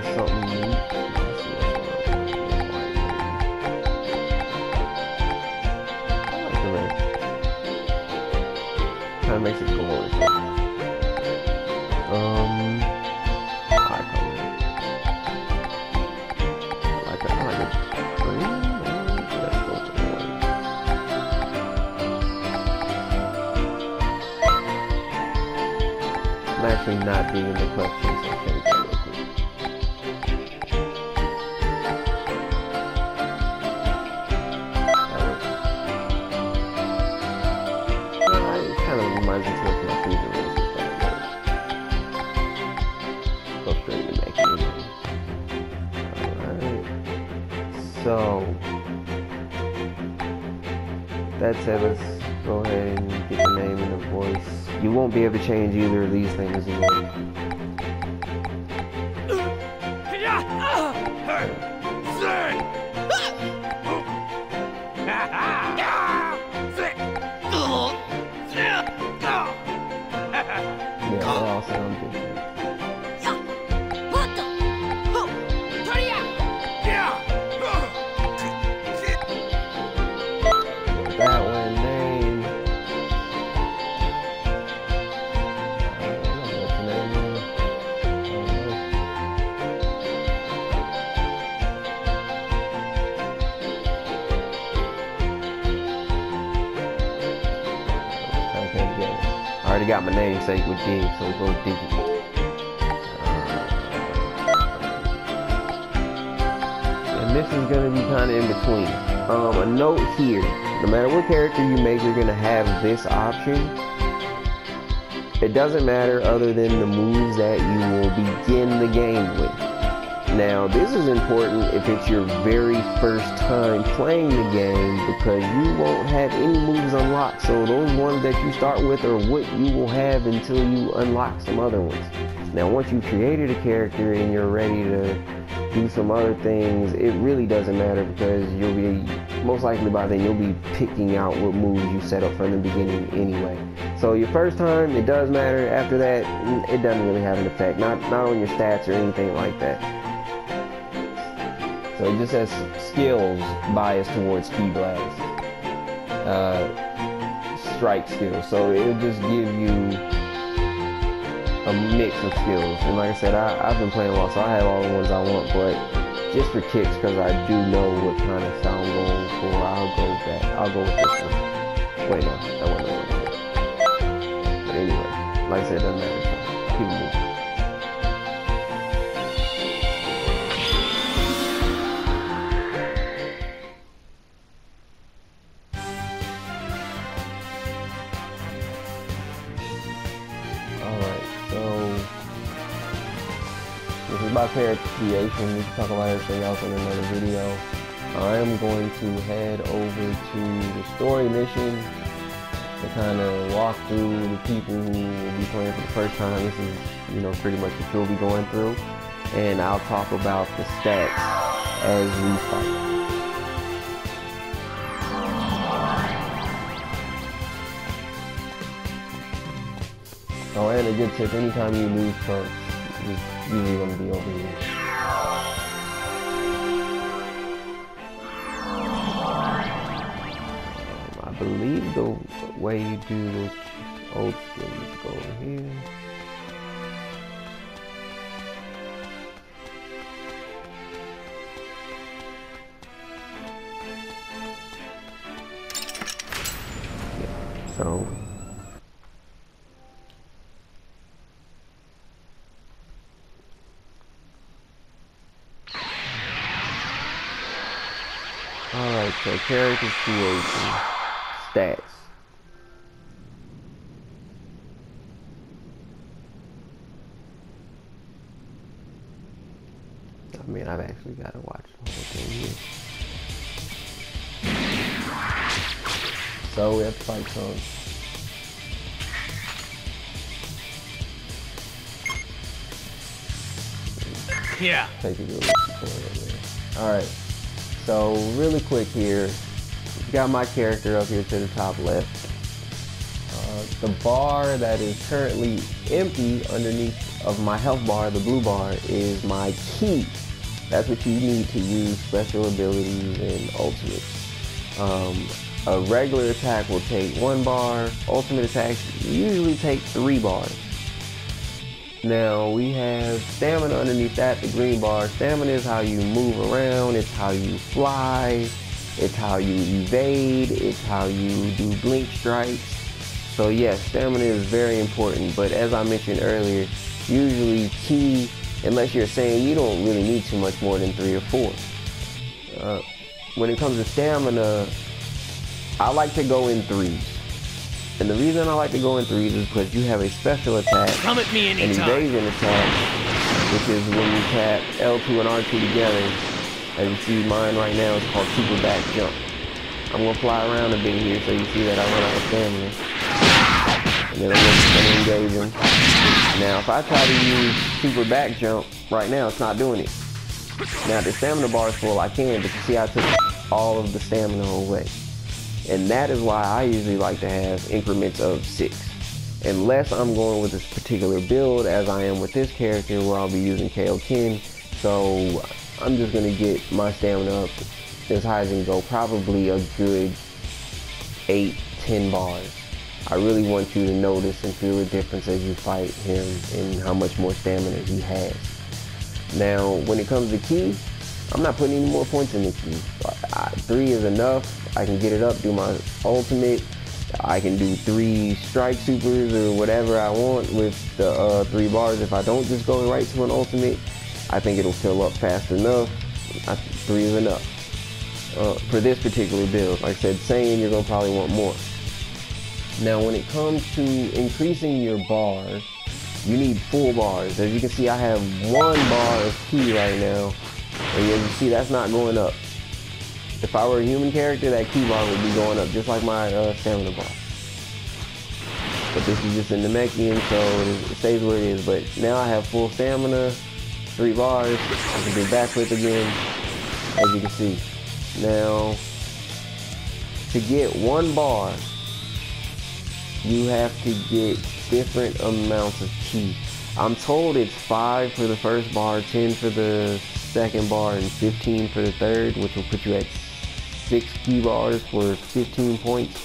has something neat. Kind of makes it glorious. I'm actually not digging the collection, so I'll change that real quick. It kind of reminds me of my previous race with that. Go straight to making it. Alright. So that said, let's go ahead and get the name and the voice. You won't be able to change either of these things anymore. Yeah, they all sound different. That one name. I already got my namesake with Dig, so we'll go dig it. And this is going to be kind of in between. A note here, no matter what character you make, you're going to have this option. It doesn't matter other than the moves that you will begin the game with. Now, this is important if it's your very first time playing the game, because you won't have any moves unlocked. So those ones that you start with are what you will have until you unlock some other ones. Now, once you've created a character and you're ready to do some other things, it really doesn't matter, because you'll be, most likely by then, you'll be picking out what moves you set up from the beginning anyway. So your first time, it does matter. After that, it doesn't really have an effect. Not on your stats or anything like that. So it just has skills biased towards key blast, strike skills. So it'll just give you a mix of skills. And like I said, I've been playing a lot, so I have all the ones I want. But just for kicks, because I do know what kind of sound I'm going for, I'll go with this one. Wait, no, that wasn't the one. But anyway, like I said, it doesn't matter. So keep moving. This is my character creation. We can talk about everything else in another video. I am going to head over to the story mission to kind of walk through the people who will be playing for the first time. This is, pretty much what you'll be going through. And I'll talk about the stats as we fight. Oh, and a good tip, anytime you lose trunks, it's usually going to be over here. I believe the way you do this old school is go over here. Yeah, so alright, so character creation, stats. I mean, I've actually got to watch the whole thing here. So we have to fight some. Yeah. Take it really alright. So really quick here, got my character up here to the top left. The bar that is currently empty underneath of my health bar, the blue bar, is my key. That's what you need to use special abilities and ultimates. A regular attack will take 1 bar. Ultimate attacks usually take 3 bars. Now we have stamina underneath that, the green bar. Stamina is how you move around, it's how you fly, it's how you evade, it's how you do blink strikes. So yes, stamina is very important, but as I mentioned earlier, usually key, unless you're saying you don't really need too much more than 3 or 4. When it comes to stamina, I like to go in 3s. And the reason I like to go in 3s is because you have a special attack, come at me an evasion attack, which is when you tap L2 and R2 together. As you see, mine right now is called super back jump. I'm going to fly around a bit here so you see that I run out of stamina. And then I'm going to engage him. Now if I try to use super back jump right now, it's not doing it. Now if the stamina bar is full, I can, but you see I took all of the stamina away. And that is why I usually like to have increments of 6. Unless I'm going with this particular build, as I am with this character, where I'll be using KO10. So I'm just going to get my stamina up as high as it can go, probably a good 8-10 bars. I really want you to notice and feel the difference as you fight him and how much more stamina he has. Now, when it comes to key, I'm not putting any more points in the key. 3 is enough. I can get it up, do my ultimate. I can do 3 strike supers or whatever I want with the 3 bars. If I don't just go right to an ultimate, I think it'll fill up fast enough. 3 is enough for this particular build. Like I said, saying you're gonna probably want more. Now when it comes to increasing your bar, you need full bars. As you can see, I have 1 bar of key right now, and as you see, that's not going up. If I were a human character, that key bar would be going up, just like my stamina bar. But this is just in the Namekian, so it stays where it is. But now I have full stamina, 3 bars. I can do backflip again, as you can see. Now, to get 1 bar, you have to get different amounts of key. I'm told it's 5 for the first bar, 10 for the second bar, and 15 for the third, which will put you at 6 key bars for 15 points.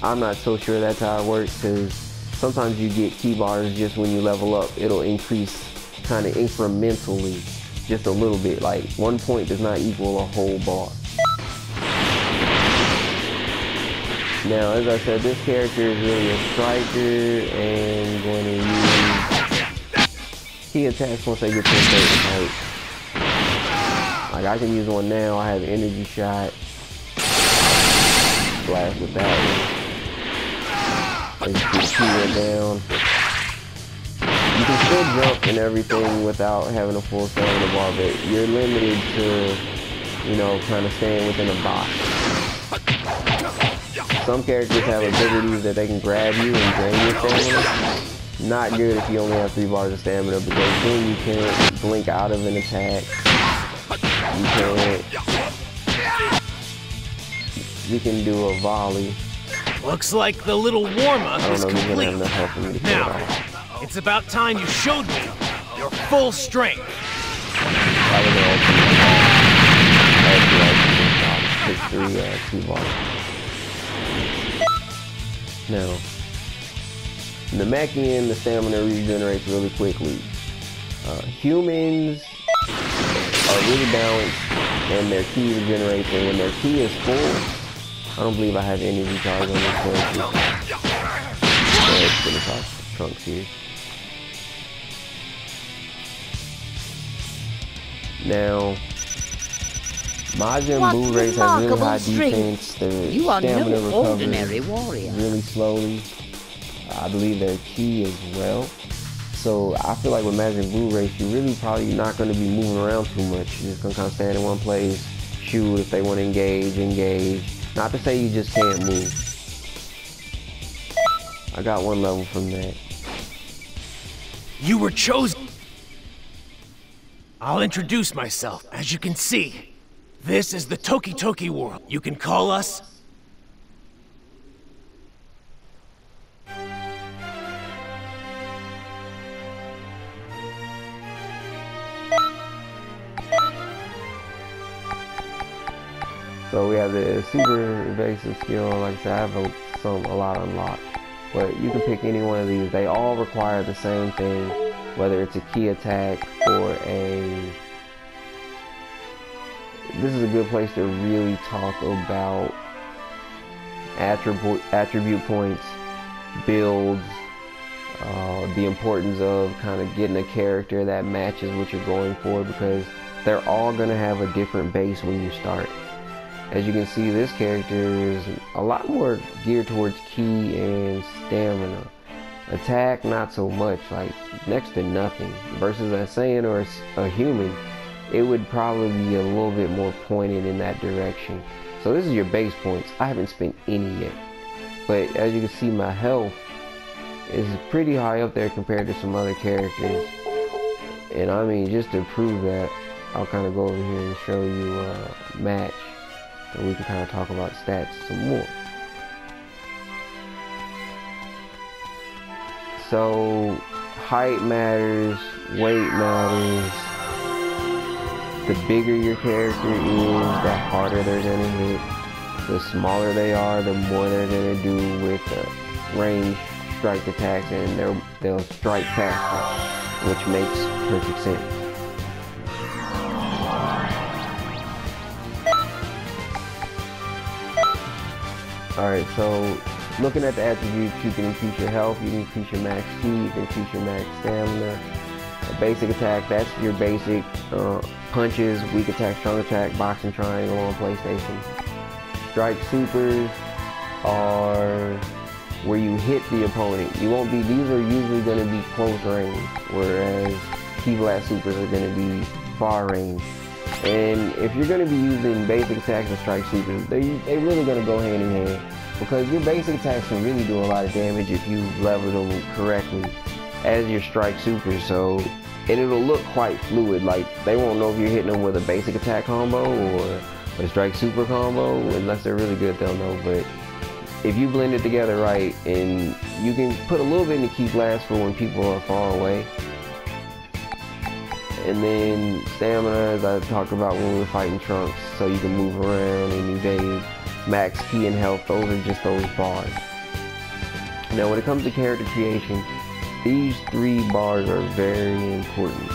I'm not so sure that's how it works, because sometimes you get key bars just when you level up. It'll increase kind of incrementally, just a little bit. Like 1 point does not equal a whole bar. Now, as I said, this character is really a striker and going to use key attacks once I get to a certain height. Like I can use one now. I have energy shot. Blast with that one. As you can see it down. You can still jump and everything without having a full stamina bar, but you're limited to, you know, kind of staying within a box. Some characters have abilities that they can grab you and drain your stamina. Not good if you only have 3 bars of stamina, because then you can't blink out of an attack. You can do a volley. Looks like the little warm-up is complete. Now, it's about time you showed me your full strength. Now, in the Namekian, the stamina regenerates really quickly. Humans are really balanced, and their key regenerates, and when their key is full, I don't believe I have any recharge on this character. Let's finish off Trunks here. Now, Majin Buu Race has really high defense. Their stamina recovers really slowly. I believe their key as well. So I feel like with Majin Buu Race, you're really probably not going to be moving around too much. You're just going to kind of stand in one place, shoot if they want to engage. Not to say you just can't move. I got 1 level from that. You were chosen. I'll introduce myself. As you can see, this is the Toki Toki world. You can call us So we have the super evasive skill. Like I said, I have a lot unlocked. But you can pick any one of these. They all require the same thing, whether it's a key attack or a... This is a good place to really talk about attribute points, builds, the importance of kind of getting a character that matches what you're going for, because they're all going to have a different base when you start. As you can see, this character is a lot more geared towards ki and stamina. Attack, not so much, like next to nothing. Versus a Saiyan or a human, it would probably be a little bit more pointed in that direction. So this is your base points. I haven't spent any yet. But as you can see, my health is pretty high up there compared to some other characters. And I mean, just to prove that, I'll kind of go over here and show you a match. And we can kind of talk about stats some more. So, height matters, weight matters. The bigger your character is, the harder they're going to hit. The smaller they are, the more they're going to do with range strike attacks, and they'll strike faster, which makes perfect sense. Alright, so looking at the attributes, you can increase your health, you can increase your max speed, you can increase your max stamina. A basic attack, that's your basic punches, weak attack, strong attack, boxing triangle on PlayStation. Strike supers are where you hit the opponent. These are usually going to be close range, whereas Ki Blast supers are going to be far range. And if you're going to be using basic attacks and strike supers, they're really going to go hand in hand, because your basic attacks can really do a lot of damage if you level them correctly as your strike supers. So, and it'll look quite fluid, like they won't know if you're hitting them with a basic attack combo or a strike super combo. Unless they're really good, they'll know. But if you blend it together right, and you can put a little bit in the Ki Blast for when people are far away. And then stamina, as I talked about when we were fighting Trunks, so you can move around and evade. Max ki and health, those are just those bars. Now when it comes to character creation, these 3 bars are very important,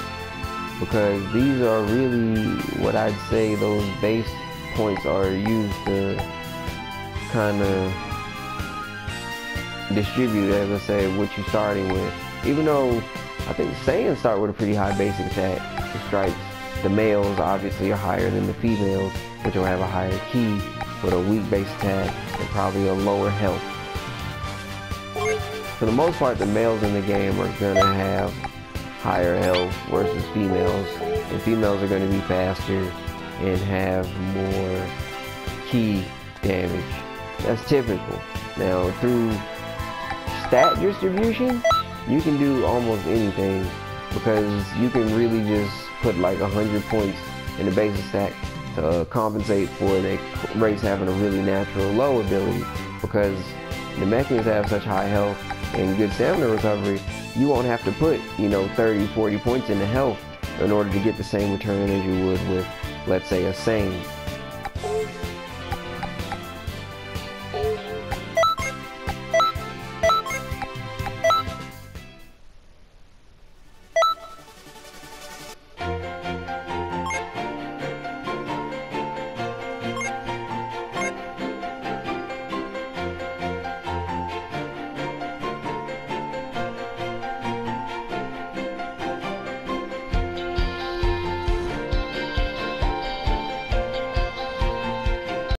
because these are really what I'd say those base points are used to kind of distribute, as I say, what you're starting with. Even though I think Saiyans start with a pretty high basic attack. The strikes, the males obviously are higher than the females, which will have a higher ki with a weak base attack and probably a lower health. For the most part, the males in the game are going to have higher health versus females, and females are going to be faster and have more ki damage. That's typical. Now, through stat distribution, you can do almost anything, because you can really just put like 100 points in the basic stack to compensate for the race having a really natural low ability, because the Namekians have such high health and good stamina recovery. You won't have to put, 30-40 points into health in order to get the same return as you would with, let's say, a Saiyan.